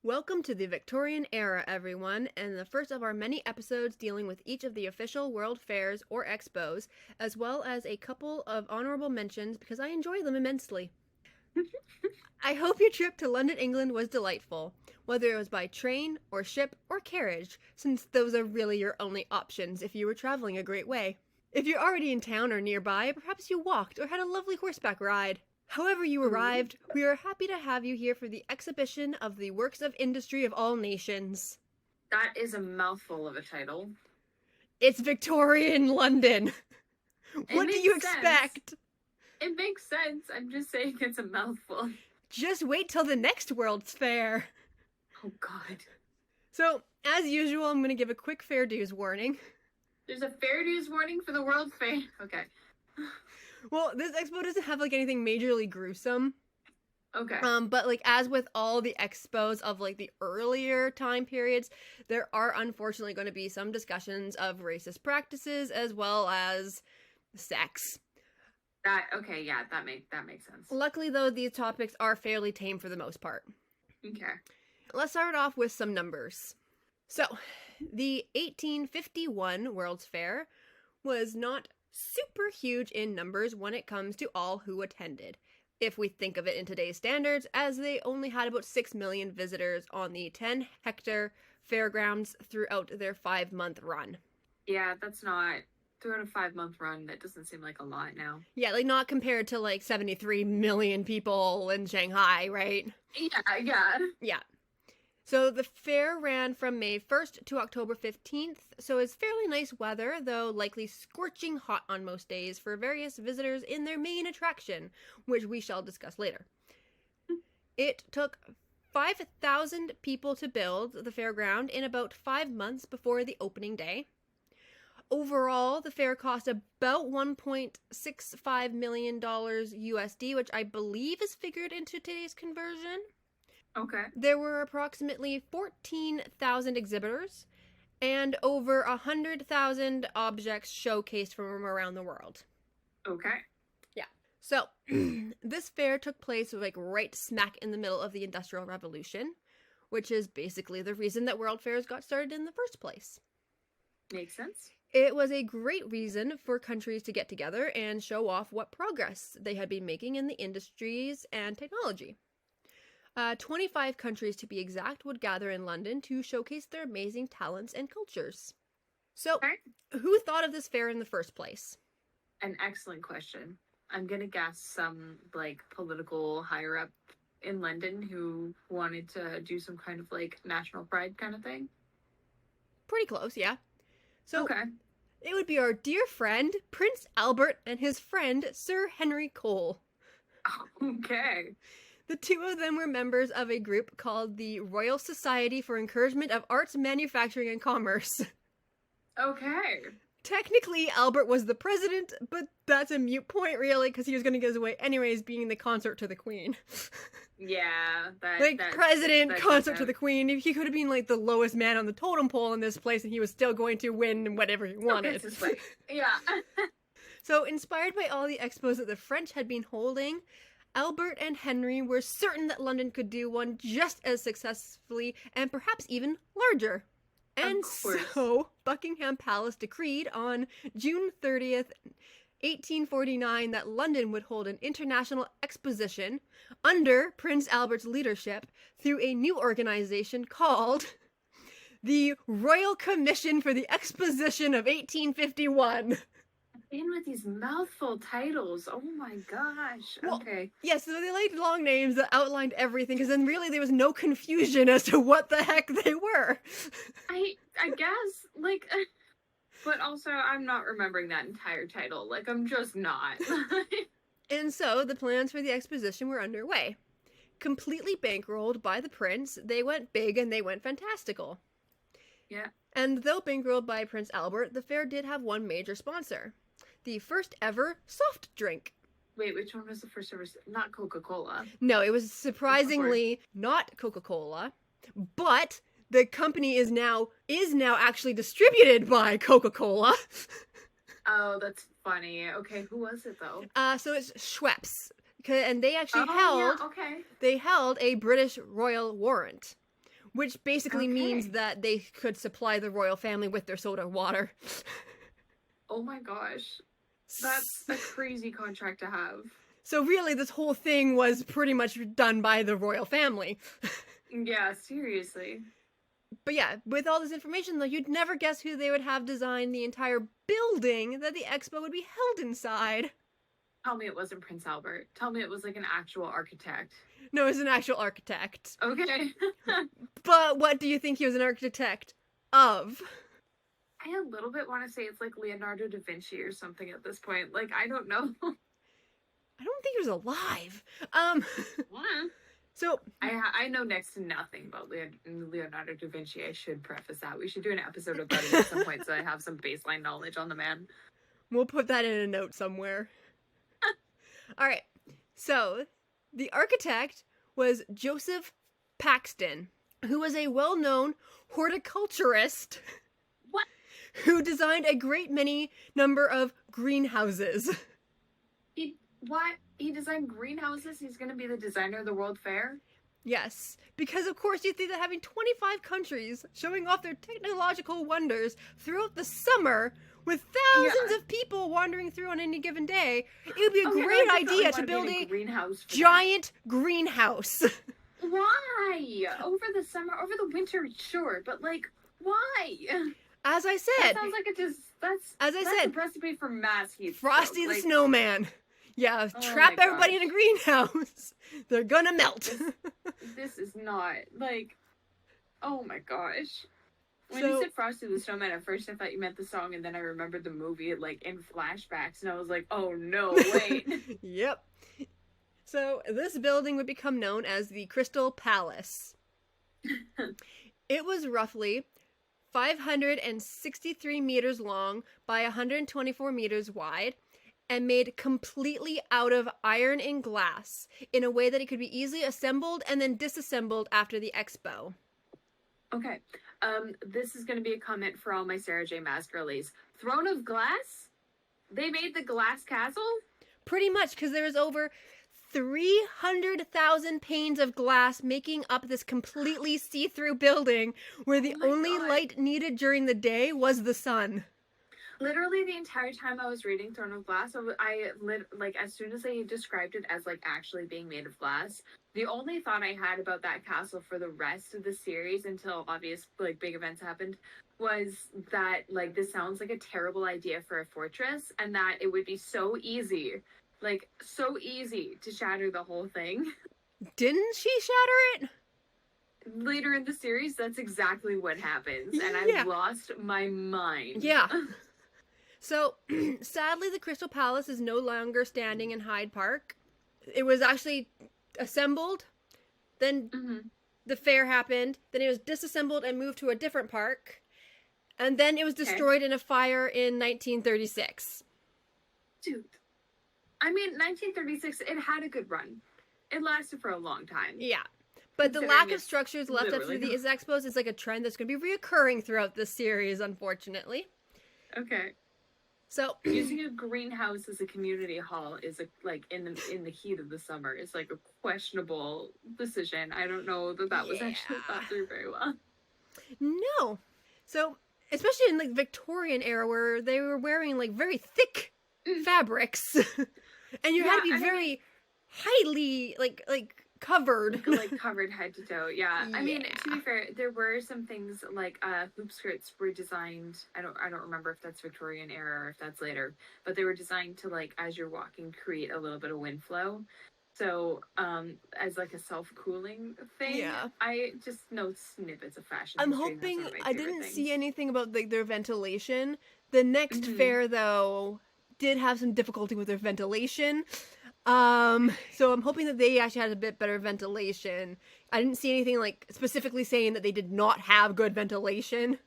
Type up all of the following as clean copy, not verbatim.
Welcome to the Victorian era, everyone, and the first of our many episodes dealing with each of the official World Fairs or Expos, as well as a couple of honorable mentions because I enjoy them immensely. I hope your trip to London, England was delightful, whether it was by train or ship or carriage, since those are really your only options if you were traveling a great way. If you're already in town or nearby, perhaps you walked or had a lovely horseback ride. However you arrived, we are happy to have you here for the exhibition of the works of industry of all nations. That is a mouthful of a title. It's Victorian London. What do you expect? It makes sense. I'm just saying it's a mouthful. Just wait till the next World's Fair. Oh, God. So, as usual, I'm going to give a quick fair dues warning. There's a fair dues warning for the World Fair? Okay. Well, this expo doesn't have, anything majorly gruesome. Okay. But, as with all the expos of, the earlier time periods, there are unfortunately going to be some discussions of racist practices as well as sex. That makes sense. Luckily, though, these topics are fairly tame for the most part. Okay. Let's start off with some numbers. So, the 1851 World's Fair was not super huge in numbers when it comes to all who attended, if we think of it in today's standards, as they only had about 6 million visitors on the 10-hectare fairgrounds throughout their 5-month run. Yeah, that's not... Throughout a 5-month run, that doesn't seem like a lot now. Yeah, not compared to 73 million people in Shanghai, right? Yeah. Yeah. So the fair ran from May 1st to October 15th, so it's fairly nice weather, though likely scorching hot on most days for various visitors in their main attraction, which we shall discuss later. It took 5,000 people to build the fairground in about 5 months before the opening day. Overall, the fair cost about $1.65 million USD, which I believe is figured into today's conversion. Okay. There were approximately 14,000 exhibitors and over 100,000 objects showcased from around the world. Okay. Yeah. So, this fair took place right smack in the middle of the Industrial Revolution, which is basically the reason that World Fairs got started in the first place. Makes sense. It was a great reason for countries to get together and show off what progress they had been making in the industries and technology. 25 countries, to be exact, would gather in London to showcase their amazing talents and cultures. So, Who thought of this fair in the first place? An excellent question. I'm gonna guess some, political higher-up in London who wanted to do some kind of, national pride kind of thing. Pretty close, yeah. So, okay. It would be our dear friend, Prince Albert, and his friend, Sir Henry Cole. Okay. The two of them were members of a group called the Royal Society for Encouragement of Arts, Manufacturing, and Commerce. Okay. Technically, Albert was the president, but that's a moot point, really, because he was going to get his way anyways, being the consort to the Queen. Yeah, president, consort to the Queen. He could have been, the lowest man on the totem pole in this place, and he was still going to win whatever he wanted. Yeah. So, inspired by all the expos that the French had been holding, Albert and Henry were certain that London could do one just as successfully, and perhaps even larger. And so, Buckingham Palace decreed on June 30th, 1849, that London would hold an international exposition under Prince Albert's leadership through a new organization called the Royal Commission for the Exposition of 1851. In with these mouthful titles. Oh my gosh. Okay. Yeah, so they liked long names that outlined everything, because then really there was no confusion as to what the heck they were. I guess, but also I'm not remembering that entire title. I'm just not. And so the plans for the exposition were underway. Completely bankrolled by the prince, they went big and they went fantastical. Yeah. And though bankrolled by Prince Albert, the fair did have one major sponsor. The first ever soft drink. Wait, which one was the first ever? Not Coca-Cola. No, it was surprisingly not Coca-Cola, but the company is now actually distributed by Coca-Cola. Oh, that's funny. Okay, who was it though? So it's Schweppes, and they actually They held a British royal warrant, which basically means Okay. that they could supply the royal family with their soda water. Oh my gosh. That's a crazy contract to have. So really, this whole thing was pretty much done by the royal family. Yeah, seriously. But yeah, with all this information, though, you'd never guess who they would have design the entire building that the expo would be held inside. Tell me it wasn't Prince Albert. Tell me it was like an actual architect. No, it's an actual architect. Okay. But what do you think he was an architect of? I a little bit want to say it's like Leonardo da Vinci or something at this point. Like, I don't know. I don't think he was alive. So I know next to nothing about Leonardo da Vinci. I should preface that. We should do an episode about it at some point so I have some baseline knowledge on the man. we'll put that in a note somewhere. All right. So the architect was Joseph Paxton, who was a well-known horticulturist. What? Who designed a great many number of greenhouses. What? He designed greenhouses? He's going to be the designer of the World Fair? Yes, because of course you think that having 25 countries showing off their technological wonders throughout the summer with thousands of people wandering through on any given day, it would be a great idea to build a giant greenhouse. Why? Over the summer, over the winter, sure, but like, why? As I said, that sounds like that's a recipe for mass heat. Frosty the Snowman. Yeah, Oh trap my everybody gosh. in a greenhouse. They're gonna melt. This is not like, oh my gosh. When So- you said Frosty the Snowman, at first I thought you meant the song, and then I remembered the movie like in flashbacks, and I was like, oh no, wait. Yep. So this building would become known as the Crystal Palace. It was roughly 563 meters long by 124 meters wide and made completely out of iron and glass in a way that it could be easily assembled and then disassembled after the expo. Okay, this is going to be a comment for all my Sarah J. Maas girlies. Throne of Glass? They made the glass castle? Pretty much, because there was over 300,000 panes of glass making up this completely see-through building where the my only God. light needed during the day was the sun. Literally the entire time I was reading Throne of Glass, like as soon as they described it as like actually being made of glass, the only thought I had about that castle for the rest of the series until obvious like big events happened was that like this sounds like a terrible idea for a fortress and that it would be so easy to shatter the whole thing. Didn't she shatter it? Later in the series, that's exactly what happens, and Yeah. I've lost my mind. Yeah. So, sadly, the Crystal Palace is no longer standing in Hyde Park. It was actually assembled, then the fair happened, then it was disassembled and moved to a different park, and then it was destroyed in a fire in 1936. Dude. I mean, 1936, it had a good run. It lasted for a long time. Yeah. But the Considering lack of it's structures left after literally- these expos is like a trend that's going to be reoccurring throughout this series, unfortunately. Okay. So, Using a greenhouse as a community hall is like in the heat of the summer is like a questionable decision. I don't know that was actually thought through very well. no. So, especially in like Victorian era where they were wearing like very thick fabrics and you had to be very highly like covered. Like covered head to toe. Yeah. I mean, Yeah. to be fair, there were some things like hoop skirts were designed. I don't remember if that's Victorian era or if that's later, but they were designed to like as you're walking create a little bit of wind flow. So, as like a self-cooling thing. Yeah. I just know snippets of fashion. I'm history, and that's hoping one of my I favorite didn't things. see anything about like their ventilation. The next fair though did have some difficulty with their ventilation. So I'm hoping that they actually had a bit better ventilation. I didn't see anything like specifically saying that they did not have good ventilation.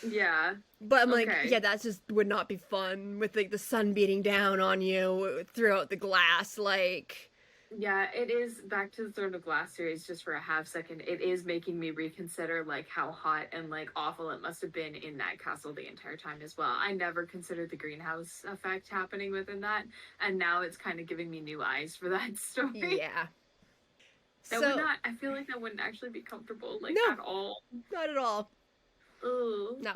Yeah. But I'm like, Okay. yeah, that just would not be fun with like the sun beating down on you throughout the glass. Like, Yeah, it is back to the Throne of Glass series just for a half second. It is making me reconsider like how hot and like awful it must have been in that castle the entire time as well. I never considered the greenhouse effect happening within that, and now it's kind of giving me new eyes for that story. yeah. That So, would not, I feel like that wouldn't actually be comfortable, like, no, at all. not at all. Ugh. No.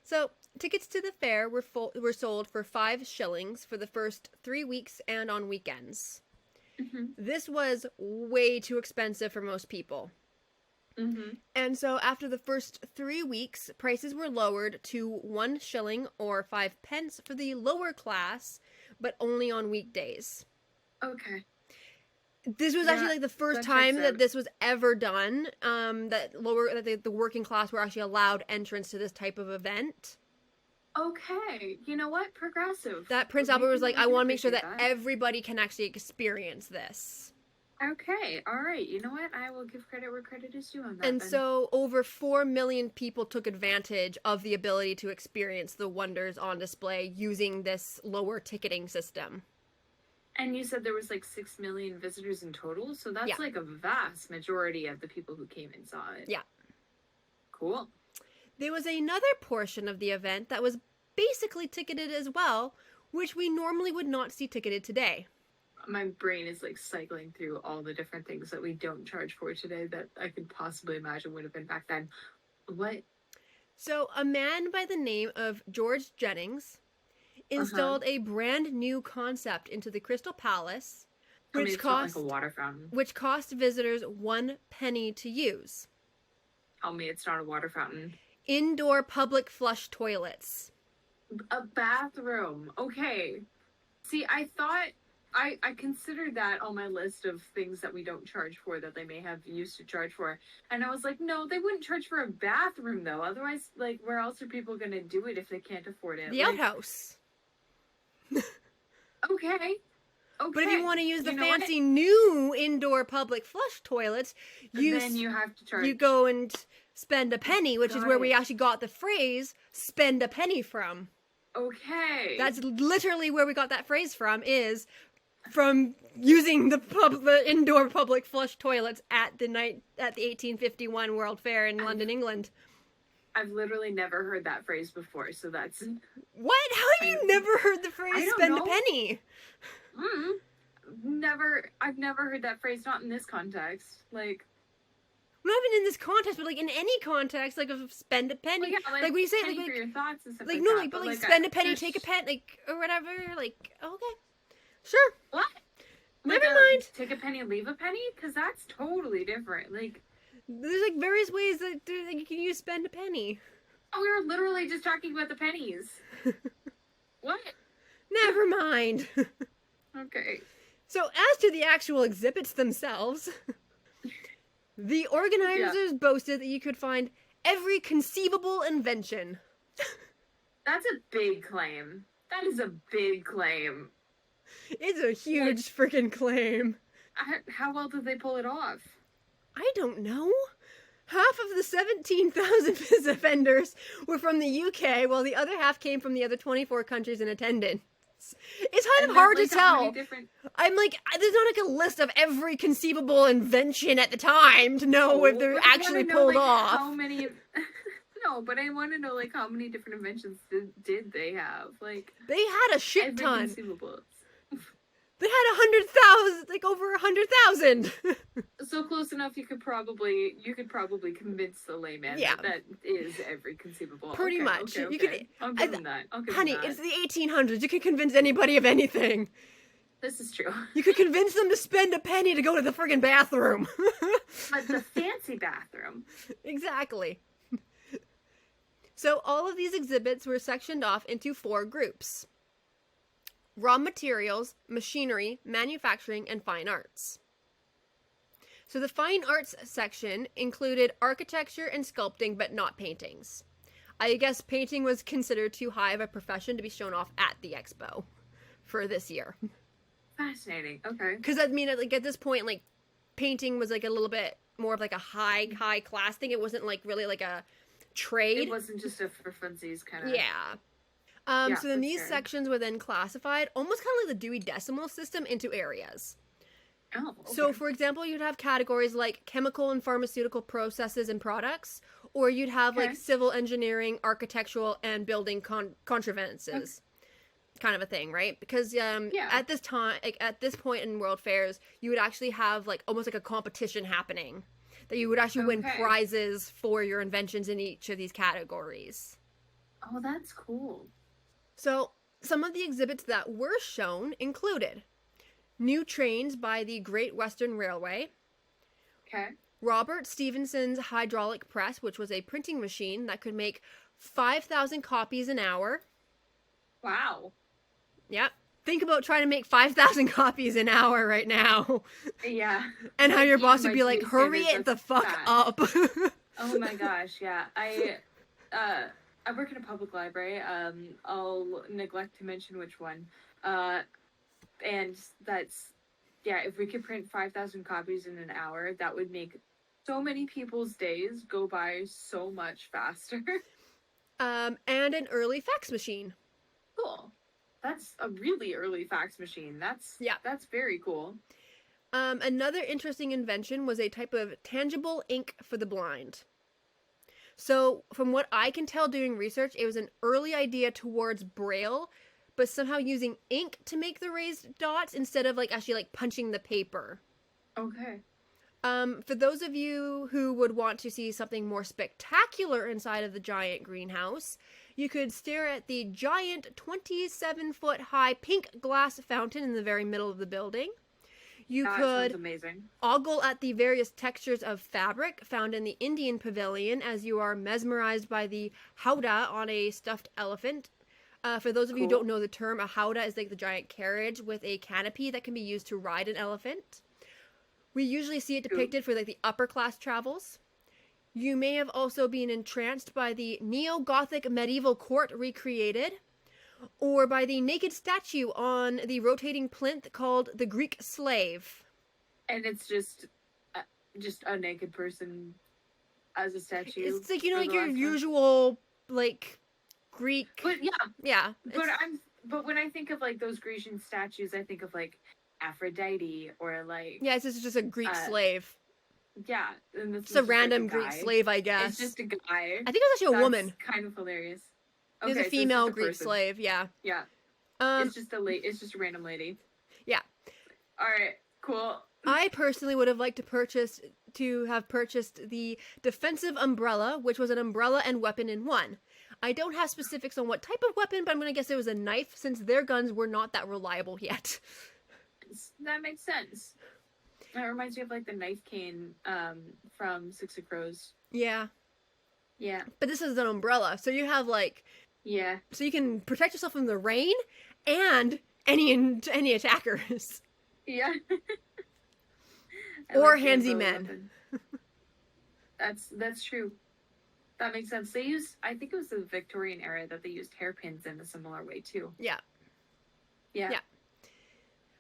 So, tickets to the fair were sold for 5 shillings for the first 3 weeks and on weekends. Mm-hmm. This was way too expensive for most people. Mm-hmm. And so, after the first 3 weeks, prices were lowered to 1 shilling or 5 pence for the lower class, but only on weekdays. Okay. This was actually like the first that time checks that out. this was ever done. That the working class were actually allowed entrance to this type of event. Okay. You know what? Progressive. That Prince We Albert was can- like, we I can want to make sure appreciate that everybody can actually experience this. Okay. All right. You know what? I will give credit where credit is due on that. And then. so over 4 million people took advantage of the ability to experience the wonders on display using this lower ticketing system. And you said there was like 6 million visitors in total, so that's Yeah. like a vast majority of the people who came and saw it. Yeah. Cool. There was another portion of the event that was basically ticketed as well, which we normally would not see ticketed today. My brain is like cycling through all the different things that we don't charge for today that I could possibly imagine would have been back then. What? So, a man by the name of George Jennings installed a brand new concept into the Crystal Palace, which it's not like a water fountain. which cost visitors 1 penny to use. Tell me it's not a water fountain. Indoor public flush toilets. A bathroom. Okay. See, I thought I considered that on my list of things that we don't charge for that they may have used to charge for. And I was like, no, they wouldn't charge for a bathroom though. Otherwise, like, where else are people gonna do it if they can't afford it? The like, outhouse. Okay. But if you want to use the You know fancy new indoor public flush toilets, then you have to charge. you go and spend a penny, which is Got where we it. actually got the phrase "spend a penny" from. Okay. That's literally where we got that phrase from using the indoor public flush toilets at the 1851 World Fair in London, England. I've literally never heard that phrase before, so that's What? How have you never heard the phrase I don't "spend a know. penny"? I've never heard that phrase, not in this context. Like, Not even in this context, but like in any context, like of spend a penny. well, yeah, like when you say penny like for your thoughts and stuff like like no, that, like but like I- spend a penny, just- take a pen, like or whatever. Like okay, sure, What? never mind. Take a penny, leave a penny, because that's totally different. Like, There's like various ways that you can use spend a penny. oh, we were literally just talking about the pennies. What? Never mind. Okay. So as to the actual exhibits themselves, the organizers boasted that you could find every conceivable invention. That's a big claim. That is a big claim. It's a huge freaking claim. How well did they pull it off? I don't know. Half of the 17,000 vendors were from the UK, while the other half came from the other 24 countries in attendance. It's kind of hard to tell. I'm like, there's not like a list of every conceivable invention at the time to know if they're actually pulled off. How many? No, but I want to know like how many different inventions did they have? Like They had a shit every ton. conceivable. They had 100,000, like over 100,000. So close enough, you could probably convince the layman Yeah. that is every conceivable. Pretty Okay, much. Okay, You okay. could- I'll give him that. I'll give Honey, him that. it's the 1800s. You can convince anybody of anything. This is true. You could convince them to spend a penny to go to the friggin' bathroom. But the fancy bathroom. Exactly. So all of these exhibits were sectioned off into 4 groups: raw materials, machinery, manufacturing, and fine arts. So the fine arts section included architecture and sculpting, but not paintings. I guess painting was considered too high of a profession to be shown off at the expo for this year. Fascinating. Okay. Because I mean, like at this point, like painting was like a little bit more of like a high class thing. It wasn't like really like a trade. It wasn't just a for funsies kind of. Yeah. Yeah, So then for these sure. sections were then classified almost kind of like the Dewey Decimal System into areas. Oh. Okay. So, for example, you'd have categories like chemical and pharmaceutical processes and products, or you'd have like Okay. civil engineering, architectural, and building contrivances. kind of a thing, right? Because Yeah. at this time, like at this point in world fairs, you would actually have like almost like a competition happening that you would actually win Okay. prizes for your inventions in each of these categories. Oh, that's cool. So, some of the exhibits that were shown included new trains by the Great Western Railway, Okay. Robert Stephenson's hydraulic press, which was a printing machine that could make 5,000 copies an hour. Wow. Yep. Think about trying to make 5,000 copies an hour right now. Yeah. And how Like, your boss even would by be like, today's hurry standards, it the that's fuck fast. up. Oh my gosh, yeah. I work in a public library. I'll neglect to mention which one. Uh and that's yeah, if we could print 5,000 copies in an hour, that would make so many people's days go by so much faster. And an early fax machine. Cool. That's a really early fax machine. Yeah. That's very cool. Another interesting invention was a type of tangible ink for the blind. So, from what I can tell doing research, it was an early idea towards Braille, but somehow using ink to make the raised dots instead of like actually like punching the paper. Okay. For those of you who would want to see something more spectacular inside of the giant greenhouse, you could stare at the giant 27-foot high pink glass fountain in the very middle of the building. You That could sounds amazing. ogle at the various textures of fabric found in the Indian pavilion as you are mesmerized by the howdah on a stuffed elephant. For those of you who Cool. don't know the term, a howdah is like the giant carriage with a canopy that can be used to ride an elephant. We usually see it depicted for like the upper class travels. You may have also been entranced by the neo-Gothic medieval court recreated, or by the naked statue on the rotating plinth called the Greek slave. And it's just a naked person as a statue. It's like, you know, for like the your last one. usual like Greek. But yeah, Yeah. but when I think of like those Grecian statues, I think of like Aphrodite or like Yeah, it's just a Greek slave. yeah, and this It's is a just, random like, a Greek guy. slave, I guess. It's just a guy. I think it was actually a woman. Kind of hilarious. It was Okay, a so it's female just a Greek person. slave, yeah. Yeah, It's it's just a random lady. Yeah. All right, cool. I personally would have liked to have purchased the defensive umbrella, which was an umbrella and weapon in one. I don't have specifics on what type of weapon, but I'm going to guess it was a knife since their guns were not that reliable yet. That makes sense. That reminds me of like the knife cane from Six of Crows. Yeah. Yeah. But this is an umbrella, so you have like Yeah. so you can protect yourself from the rain and any attackers. Yeah. Or handsy men. That's true. That makes sense. They used, I think it was the Victorian era that they used hairpins in a similar way too. Yeah. Yeah. Yeah.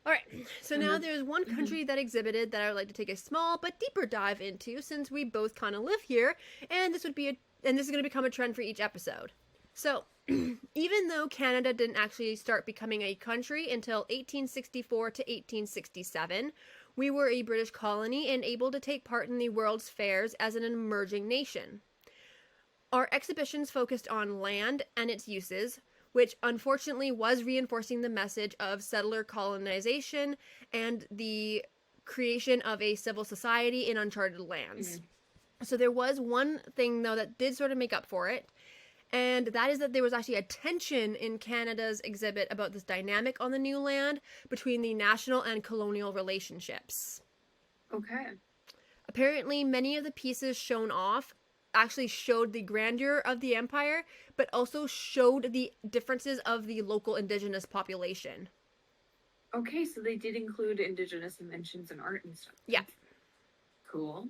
All right. So now there's one country that exhibited that I would like to take a small but deeper dive into since we both kind of live here, and this is going to become a trend for each episode. So, even though Canada didn't actually start becoming a country until 1864 to 1867, we were a British colony and able to take part in the world's fairs as an emerging nation. Our exhibitions focused on land and its uses, which unfortunately was reinforcing the message of settler colonization and the creation of a civil society in uncharted lands. So there was one thing, though, that did sort of make up for it, and that is that there was actually a tension in Canada's exhibit about this dynamic on the new land between the national and colonial relationships. Okay. Apparently, many of the pieces shown off actually showed the grandeur of the empire, but also showed the differences of the local indigenous population. Okay, so they did include indigenous inventions in art and stuff. Yeah. Cool.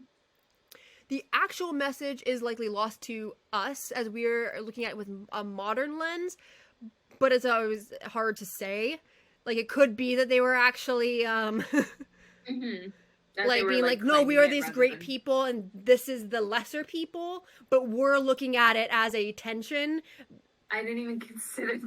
The actual message is likely lost to us as we're looking at it with a modern lens, but it's always hard to say. Like, it could be that they were actually, like being like, no, we are these great people and this is the lesser people, but we're looking at it as a tension. I didn't even consider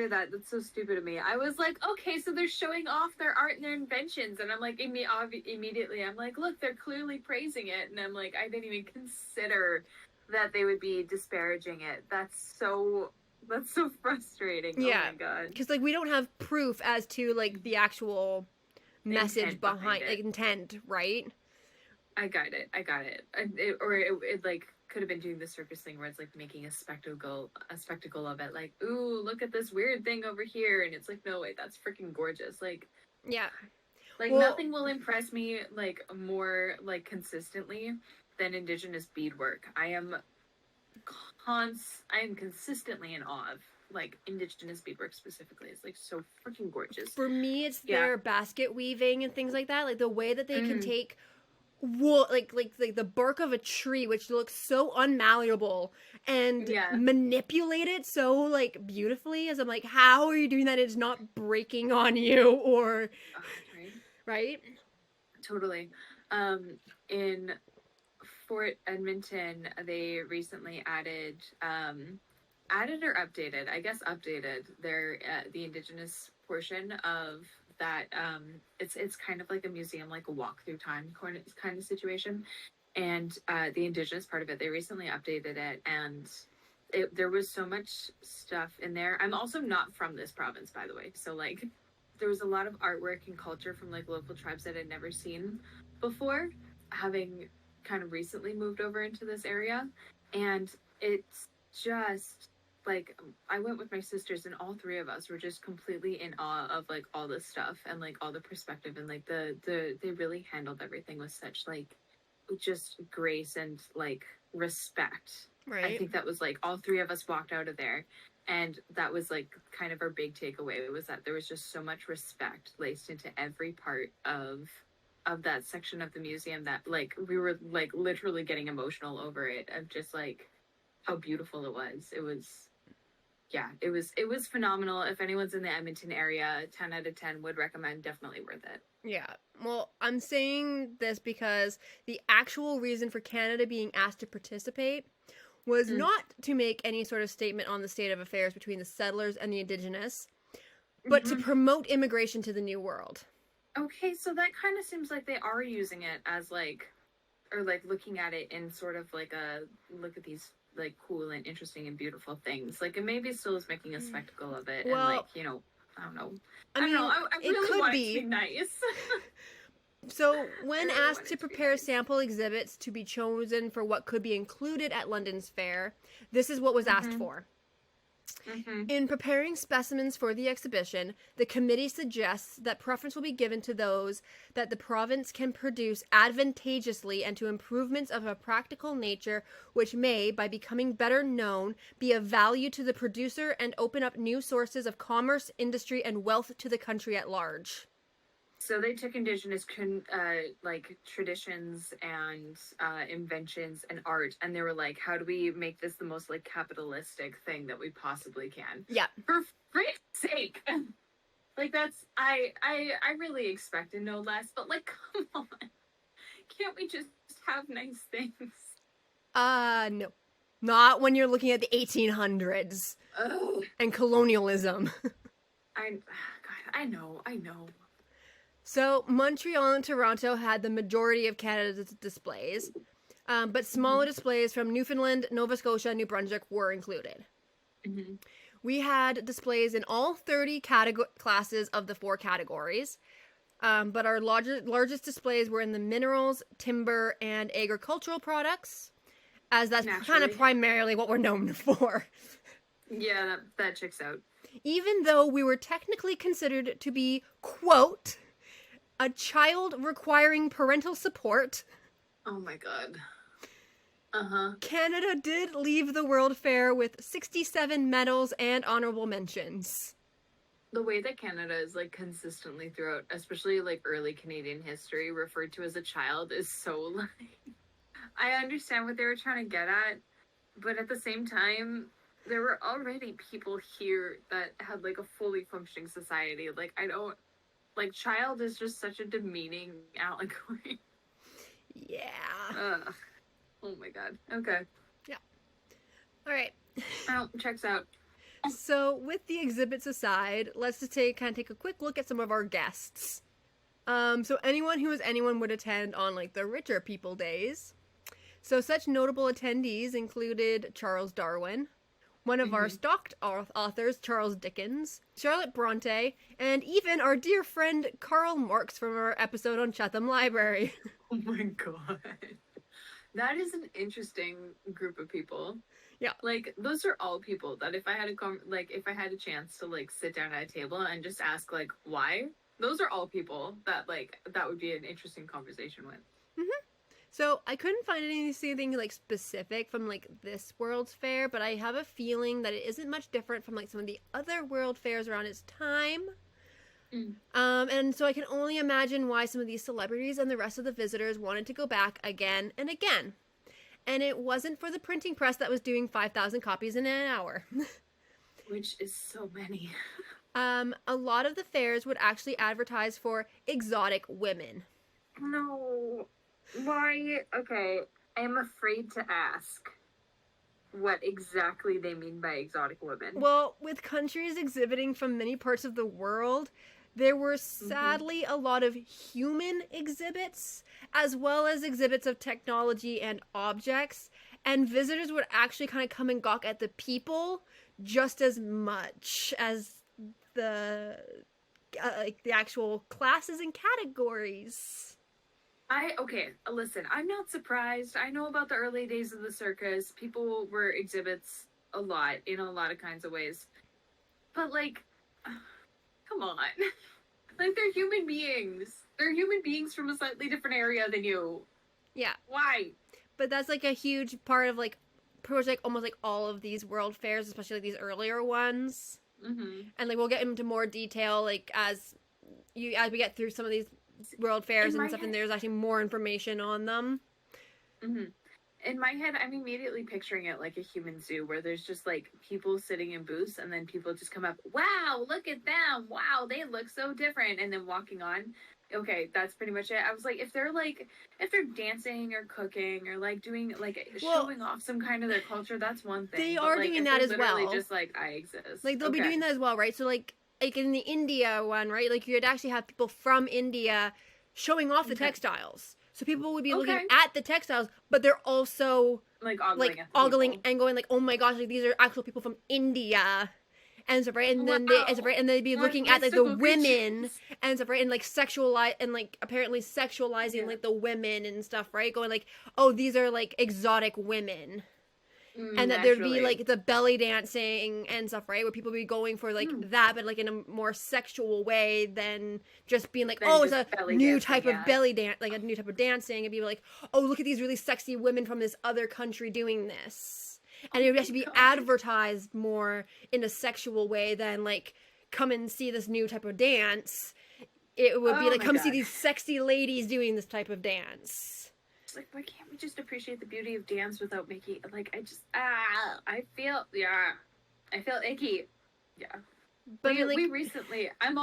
that. That's so stupid of me. I was like, okay, so they're showing off their art and their inventions, and I'm like, immediately, I'm like, look, they're clearly praising it, and I'm like, I didn't even consider that they would be disparaging it. That's so That's so frustrating. Oh Yeah, my god. because like we don't have proof as to like the actual message Intent behind behind, it. like, intent, right? I got it. I got it. It like could have been doing the circus thing where it's like making a spectacle of it. Like, ooh, look at this weird thing over here, and it's like, no wait, that's freaking gorgeous. Yeah. Like Well, nothing will impress me like more like consistently than indigenous beadwork. I am consistently in awe of like indigenous beadwork specifically. It's like so freaking gorgeous. for me, it's Yeah. their basket weaving and things like that. Like the way that they can Mm, take wool, like the bark of a tree, which looks so unmalleable, and yeah. manipulate it so like beautifully. As I'm like, how are you doing that? It's not breaking on you, or Right. right? Totally. In Fort Edmonton, they recently added or updated, I guess updated their the indigenous portion of that. It's kind of like a museum, like a walk through time kind of situation, and the indigenous part of it, they recently updated it, and there was so much stuff in there. I'm also not from this province, by the way, so like there was a lot of artwork and culture from like local tribes that I'd never seen before, having kind of recently moved over into this area. And it's just like I went with my sisters, and all three of us were just completely in awe of like all this stuff and like all the perspective, and like they really handled everything with such like just grace and like respect. I Right. think that was like all three of us walked out of there, and that was like kind of our big takeaway, was that there was just so much respect laced into every part of that section of the museum, that like we were like literally getting emotional over it, of just like how beautiful it was. It was phenomenal. If anyone's in the Edmonton area, 10 out of 10 would recommend. Definitely worth it. Yeah. Well, I'm saying this because the actual reason for Canada being asked to participate was Mm. not to make any sort of statement on the state of affairs between the settlers and the Indigenous, but to Mm-hmm. promote immigration to the New World. Okay, so that kind of seems like they are using it as like, or like looking at it in sort of like a look at these like cool and interesting and beautiful things. Like it maybe still is making a spectacle of it, and like, Well, I don't know. I I don't know. mean, I it really could want it to be be. nice. So, I when really asked want to it to be prepare nice. sample exhibits to be chosen for what could be included at London's fair, this is what was asked Mm-hmm. for. Mm-hmm. In preparing specimens for the exhibition, the committee suggests that preference will be given to those that the province can produce advantageously and to improvements of a practical nature which may, by becoming better known, be of value to the producer and open up new sources of commerce, industry, and wealth to the country at large. So they took indigenous like traditions and inventions and art, and they were like, how do we make this the most like capitalistic thing that we possibly can? Yeah. For freak's sake. Like I really expected no less, but like come on. Can't we just have nice things? No. Not when you're looking at the 1800s Oh, and colonialism. God, I know. So, Montreal and Toronto had the majority of Canada's displays, but smaller displays from Newfoundland, Nova Scotia, and New Brunswick were included. Mm-hmm. We had displays in all 30 classes of the 4 categories, but our largest displays were in the minerals, timber, and agricultural products, as that's kind Naturally. of primarily what we're known for. Yeah, that checks out. Even though we were technically considered to be, quote, a child requiring parental support, Oh my god. Uh-huh. Canada did leave the World Fair with 67 medals and honorable mentions. The way that Canada is like consistently throughout, especially like early Canadian history, referred to as a child is so like I understand what they were trying to get at, but at the same time, there were already people here that had like a fully functioning society. Like I don't like child is just such a demeaning allegory. Yeah. Ugh. Oh my god. Okay. All right. Oh, checks out. So, with the exhibits aside, let's just kind of take a quick look at some of our guests. So anyone who is anyone would attend on like the richer people days. So such notable attendees included Charles Darwin, one of our stalked authors, Charles Dickens, Charlotte Bronte, and even our dear friend Karl Marx from our episode on Chatham Library. Oh my god. That is an interesting group of people. Yeah. Like, those are all people that if I had if I had a chance to, like, sit down at a table and just ask, like, why? Those are all people that, like, that would be an interesting conversation with. Mm-hmm. So I couldn't find anything like specific from like this World's Fair, but I have a feeling that it isn't much different from like some of the other World Fairs around its time. And so I can only imagine why some of these celebrities and the rest of the visitors wanted to go back again and again. And it wasn't for the printing press that was doing 5,000 copies in an hour. Which is so many. A lot of the fairs would actually advertise for exotic women. No. Why? Okay, I'm afraid to ask what exactly they mean by exotic women. Well, with countries exhibiting from many parts of the world, there were sadly a lot of human exhibits, as well as exhibits of technology and objects, and visitors would actually kind of come and gawk at the people just as much as the actual classes and categories. Okay, listen, I'm not surprised. I know about the early days of the circus. People were exhibits a lot, in a lot of kinds of ways. But, like, come on. Like, they're human beings. They're human beings from a slightly different area than you. Yeah. Why? But that's, like, a huge part of, like, pretty much, like, almost, like, all of these world fairs, especially, like, these earlier ones. And, like, we'll get into more detail, like, as we get through some of these world fairs and stuff, and there's actually more information on them. In my head, I'm immediately picturing it like a human zoo where there's just like people sitting in booths and then people just come up, wow, look at them, wow, they look so different, and then walking on. Okay, that's pretty much it. I was like, if they're dancing or cooking or like doing like showing off some kind of their culture, that's one thing. They are doing that as well. Just like, I exist. Like they'll be doing that as well, right? So like in the India one, right? Like you'd actually have people from India showing off the textiles. So people would be looking at the textiles, but they're also like ogling and going like, "Oh my gosh, like these are actual people from India." And stuff, right? And then they'd be looking at like the women and stuff, right? And like apparently sexualizing like the women and stuff, right? Going like, "Oh, these are like exotic women." And that there'd be like the belly dancing and stuff, right? Where people would be going for like that, but like in a more sexual way than just being like, oh, it's a new type of belly dance, like a new type of dancing. And people like, oh, look at these really sexy women from this other country doing this. And it would actually be advertised more in a sexual way than like, come and see this new type of dance. It would be like, come see these sexy ladies doing this type of dance. Like, why can't we just appreciate the beauty of dance without making like I feel icky. Yeah. But we recently I'm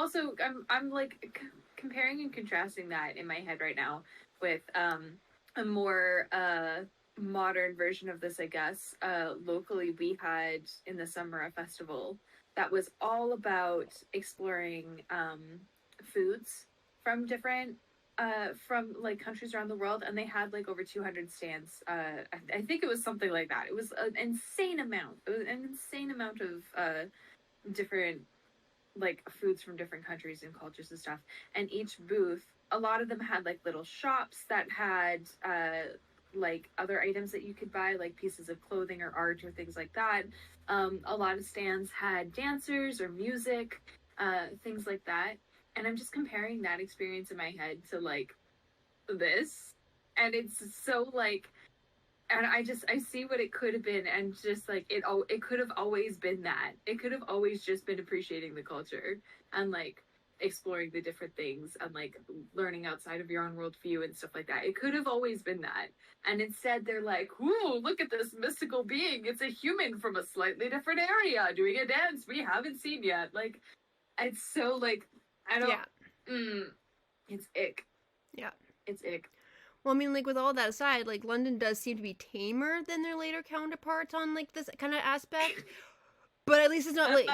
like comparing and contrasting that in my head right now with a more modern version of this, I guess. Locally we had in the summer a festival that was all about exploring foods from different from like countries around the world, and they had like over 200 stands. I think it was something like that. It was an insane amount. It was an insane amount of different like foods from different countries and cultures and stuff. And each booth, a lot of them had like little shops that had like other items that you could buy, like pieces of clothing or art or things like that. A lot of stands had dancers or music, things like that. And I'm just comparing that experience in my head to like this, and it's so like, and I see what it could have been, and just like it could have always been that. It could have always just been appreciating the culture and like exploring the different things and like learning outside of your own worldview and stuff like that. It could have always been that, and instead they're like, "Ooh, look at this mystical being! It's a human from a slightly different area doing a dance we haven't seen yet." Like, it's so like. I don't. Yeah. It's ick. Yeah. It's ick. Well, I mean, like with all that aside, like London does seem to be tamer than their later counterparts on like this kind of aspect. But at least it's not like.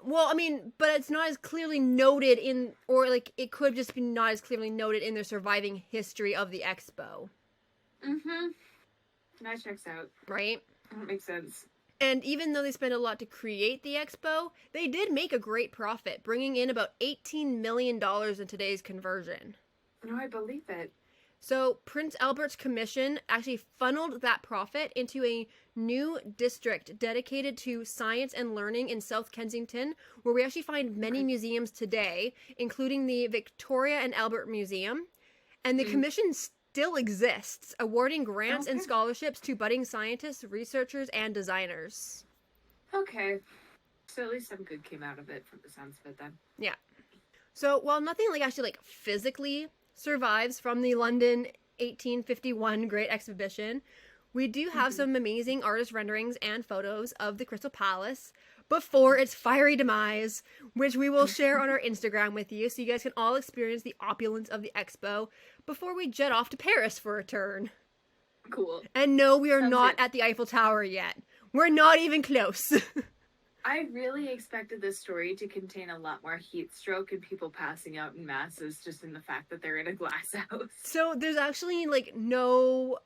Well, I mean, but it's not as clearly noted in, or like it could just be not as clearly noted in their surviving history of the Expo. That checks out. Right. That makes sense. And even though they spent a lot to create the expo, they did make a great profit, bringing in about $18 million in today's conversion. No, I believe it. So Prince Albert's commission actually funneled that profit into a new district dedicated to science and learning in South Kensington, where we actually find many museums today, including the Victoria and Albert Museum. And the commission still exists, awarding grants and scholarships to budding scientists, researchers, and designers. Okay. So at least some good came out of it from the sounds of it then. Yeah. So while nothing actually physically survives from the London 1851 Great Exhibition, we do have some amazing artist renderings and photos of the Crystal Palace before its fiery demise, which we will share on our Instagram with you so you guys can all experience the opulence of the expo before we jet off to Paris for a turn. Cool. And no, we are not at the Eiffel Tower yet. We're not even close. I really expected this story to contain a lot more heat stroke and people passing out in masses just in the fact that they're in a glass house. So there's actually no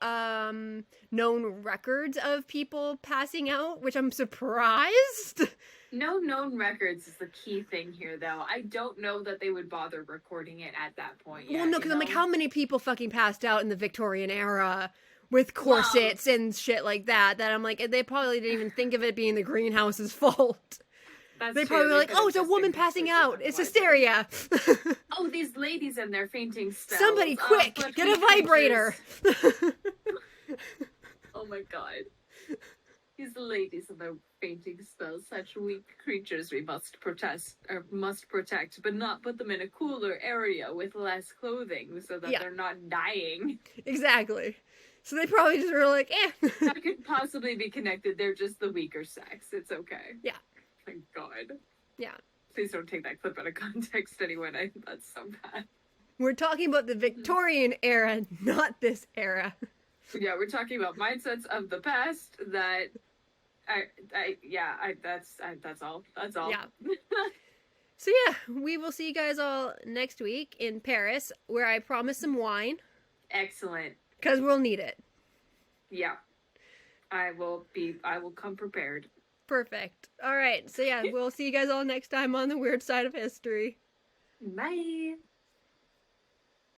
known records of people passing out, which I'm surprised. No known records is the key thing here, though. I don't know that they would bother recording it at that point. Well, no, because I'm like, how many people fucking passed out in the Victorian era with corsets and shit like that? That I'm like, they probably didn't even think of it being the greenhouse's fault. They probably were like, oh, it's a woman passing out. It's hysteria. Oh, these ladies and their fainting spells. Somebody quick, get a vibrator. Oh my god. These ladies and their fainting spells, such weak creatures we must protect, but not put them in a cooler area with less clothing so that they're not dying. Exactly. So they probably just were like, That could possibly be connected. They're just the weaker sex. It's okay. Yeah. Thank God. Yeah. Please don't take that clip out of context, anyone. That's so bad. We're talking about the Victorian era, not this era. Yeah, we're talking about mindsets of the past that that's all. That's all. Yeah. So yeah, we will see you guys all next week in Paris, where I promise some wine. Excellent. Because we'll need it. Yeah. I will come prepared. Perfect. All right. So yeah, we'll see you guys all next time on the Weird Side of History. Bye.